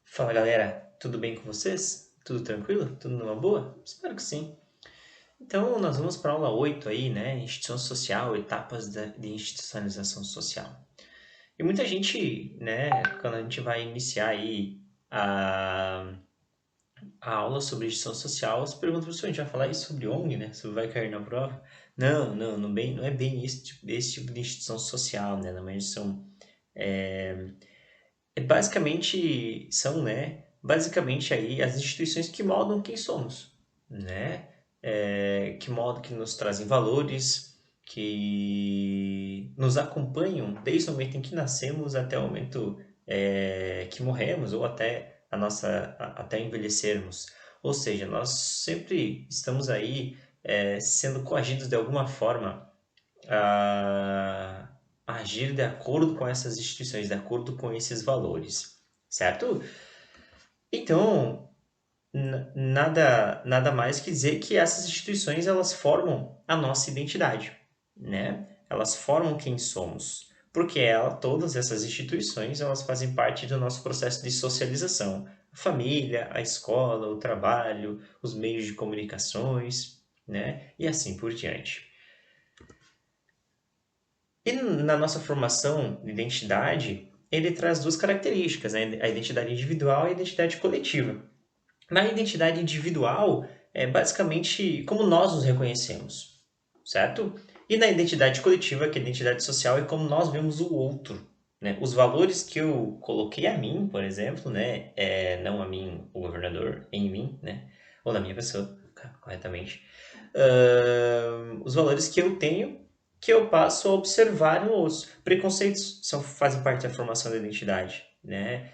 Fala galera, tudo bem com vocês? Tudo tranquilo? Tudo numa boa? Espero que sim. Então, nós vamos para a aula 8 aí, né? Instituição social, etapas de institucionalização social. E muita gente, né, quando a gente vai iniciar aí a, a aula sobre instituição social, se pergunta, professor, a gente vai falar isso sobre ONG, né? Sobre vai cair na prova? Não é bem esse tipo de instituição social, né? Na verdade, basicamente aí as instituições que moldam quem somos, né? Que nos trazem valores, que nos acompanham desde o momento em que nascemos até o momento que morremos ou até envelhecermos. Ou seja, nós sempre estamos aí sendo coagidos de alguma forma a agir de acordo com essas instituições, de acordo com esses valores, certo? Então, nada mais que dizer que essas instituições elas formam a nossa identidade, né? Elas formam quem somos, porque todas essas instituições elas fazem parte do nosso processo de socialização. A família, a escola, o trabalho, os meios de comunicações, né? E assim por diante. E na nossa formação de identidade, ele traz duas características, né? A identidade individual e a identidade coletiva. Na identidade individual, é basicamente como nós nos reconhecemos, certo? E na identidade coletiva, que é a identidade social, é como nós vemos o outro, né? Os valores que eu coloquei a mim, por exemplo, né? Não a mim, o governador, em mim, né? Ou na minha pessoa, corretamente. Os valores que eu tenho, que eu passo a observar em outros. Preconceitos fazem parte da formação da identidade, né?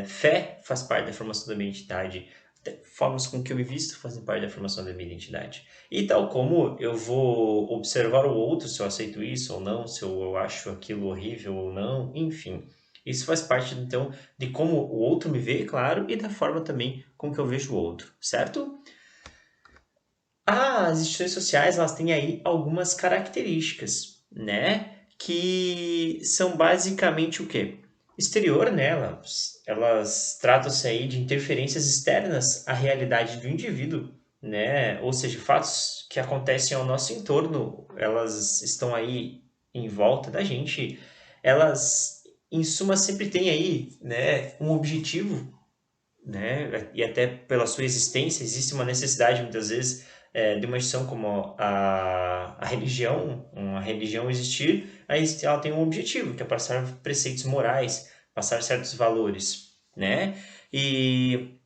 Fé faz parte da formação da minha identidade. Formas com que eu me visto fazem parte da formação da minha identidade. E tal como eu vou observar o outro, se eu aceito isso ou não, se eu acho aquilo horrível ou não, enfim. Isso faz parte, então, de como o outro me vê, claro, e da forma também com que eu vejo o outro, certo? As instituições sociais, elas têm aí algumas características, né? Que são basicamente o quê? Exterior, né? Elas tratam-se aí de interferências externas à realidade do indivíduo, né? Ou seja, fatos que acontecem ao nosso entorno, elas estão aí em volta da gente. Elas, em suma, sempre têm aí, né, um objetivo, né? E até pela sua existência existe uma necessidade muitas vezes de uma instituição como a religião, uma religião existir, aí ela tem um objetivo, que é passar preceitos morais, passar certos valores, né? E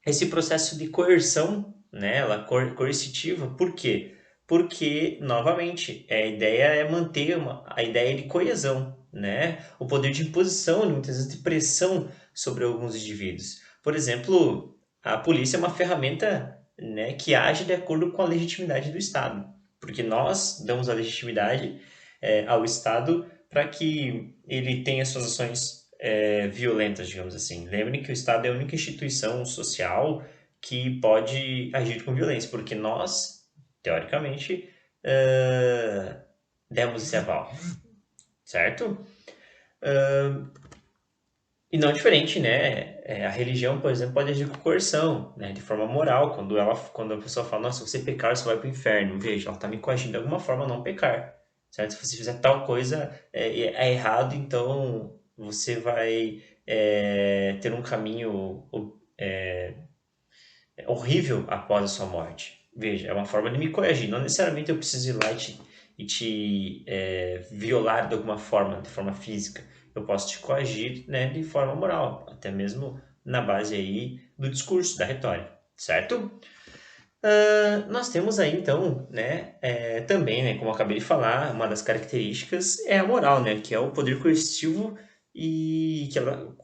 esse processo de coerção, né, ela coercitiva, por quê? Porque, novamente, a ideia é manter a ideia de coesão, né? O poder de imposição, muitas vezes de pressão sobre alguns indivíduos. Por exemplo, a polícia é uma ferramenta, né, que age de acordo com a legitimidade do Estado, porque nós damos a legitimidade ao Estado para que ele tenha suas ações violentas, digamos assim. Lembrem que o Estado é a única instituição social que pode agir com violência, porque nós, teoricamente, demos esse aval, certo? E não diferente, né? A religião, por exemplo, pode agir com coerção, né? De forma moral, quando a pessoa fala, nossa, se você pecar, você vai para o inferno. Veja, ela está me coagindo de alguma forma a não pecar, certo? Se você fizer tal coisa, é errado, então você vai ter um caminho horrível após a sua morte. Veja, é uma forma de me coagir. Não necessariamente eu preciso ir lá e te violar de alguma forma, de forma física. Eu posso te coagir, né, de forma moral, até mesmo na base aí do discurso, da retórica, certo? Nós temos aí então, né, também, né, como eu acabei de falar, uma das características é a moral, né, que é o poder coercitivo e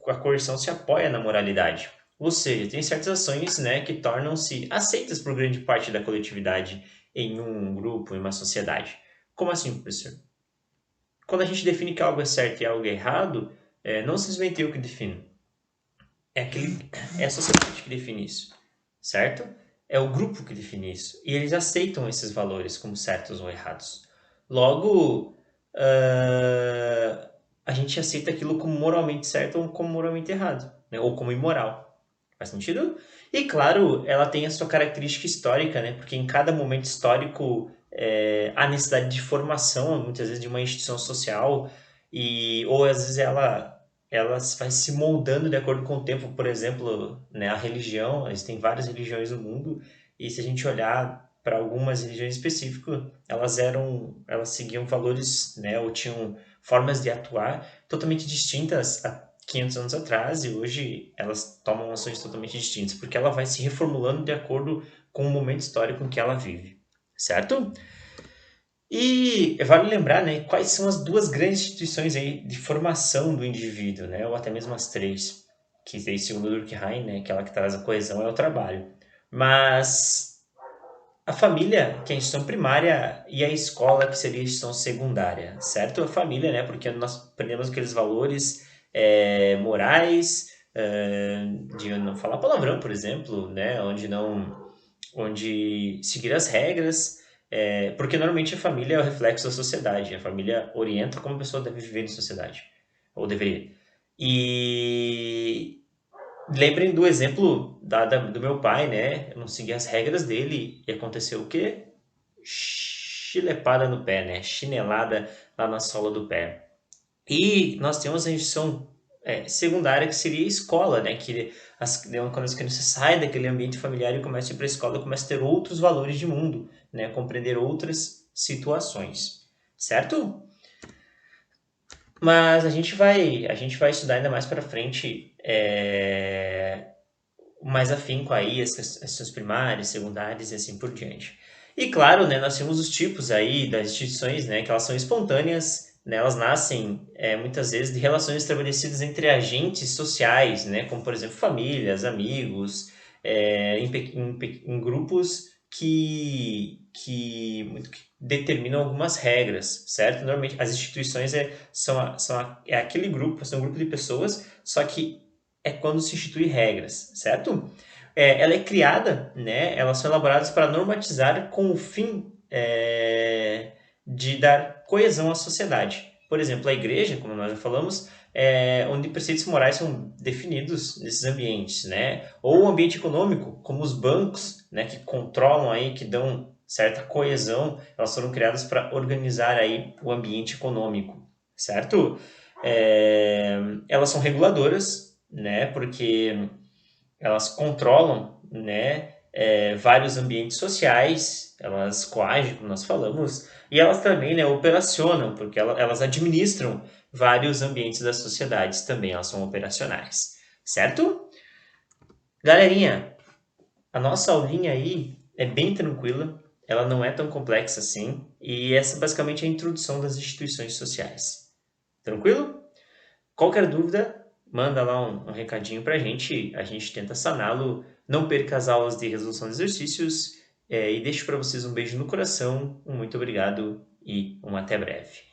a coerção se apoia na moralidade. Ou seja, tem certas ações, né, que tornam-se aceitas por grande parte da coletividade em um grupo, em uma sociedade. Como assim, professor? Quando a gente define que algo é certo e algo é errado, não simplesmente eu que defino. É a sociedade que define isso, certo? É o grupo que define isso. E eles aceitam esses valores como certos ou errados. Logo, a gente aceita aquilo como moralmente certo ou como moralmente errado, né? Ou como imoral. Faz sentido? E claro, ela tem a sua característica histórica, né? Porque em cada momento histórico há necessidade de formação, muitas vezes de uma instituição social, ou às vezes ela vai se moldando de acordo com o tempo. Por exemplo, né, a religião, existem várias religiões no mundo, e se a gente olhar para algumas religiões específicas, elas seguiam valores, né, ou tinham formas de atuar totalmente distintas há 500 anos atrás, e hoje elas tomam ações totalmente distintas, porque ela vai se reformulando de acordo com o momento histórico em que ela vive, certo? E vale lembrar, né, quais são as duas grandes instituições aí de formação do indivíduo, né, ou até mesmo as três, que daí, segundo Durkheim, né, aquela que traz a coesão é o trabalho. Mas a família, que é a instituição primária, e a escola, que seria a instituição secundária, certo? A família, né? Porque nós aprendemos aqueles valores morais, de não falar palavrão, por exemplo, né? Onde seguir as regras, porque normalmente a família é o reflexo da sociedade, a família orienta como a pessoa deve viver em sociedade, ou deveria. E lembrem do exemplo do meu pai, né? Eu não segui as regras dele e aconteceu o quê? Chilepada no pé, né? Chinelada lá na sola do pé. E nós temos a instituição secundária, que seria a escola, né? Quando as crianças saem daquele ambiente familiar e começam a ir para a escola, começam a ter outros valores de mundo, né? Compreender outras situações, certo? Mas a gente vai estudar ainda mais para frente, mais afinco aí, as questões primárias, secundárias e assim por diante. E claro, né, nós temos os tipos aí das instituições, né, que elas são espontâneas, né, elas nascem muitas vezes de relações estabelecidas entre agentes sociais, né, como por exemplo famílias, amigos, em grupos que determinam algumas regras, certo? Normalmente as instituições é aquele grupo, são um grupo de pessoas, só que é quando se institui regras, certo? Ela é criada, né? Elas são elaboradas para normatizar com o fim de dar coesão à sociedade. Por exemplo, a igreja, como nós já falamos, onde preceitos morais são definidos nesses ambientes, né? Ou o ambiente econômico, como os bancos, né? Que controlam aí, que dão certa coesão, elas foram criadas para organizar aí o ambiente econômico, certo? Elas são reguladoras, né? Porque elas controlam, né? Vários ambientes sociais, elas coagem, como nós falamos, e elas também, né, operacionam, porque elas administram vários ambientes das sociedades também, elas são operacionais, certo? Galerinha, a nossa aulinha aí é bem tranquila, ela não é tão complexa assim, e essa basicamente é a introdução das instituições sociais. Tranquilo? Qualquer dúvida, manda lá um recadinho pra gente, a gente tenta saná-lo. Não perca as aulas de resolução de exercícios, e deixo para vocês um beijo no coração, um muito obrigado e um até breve.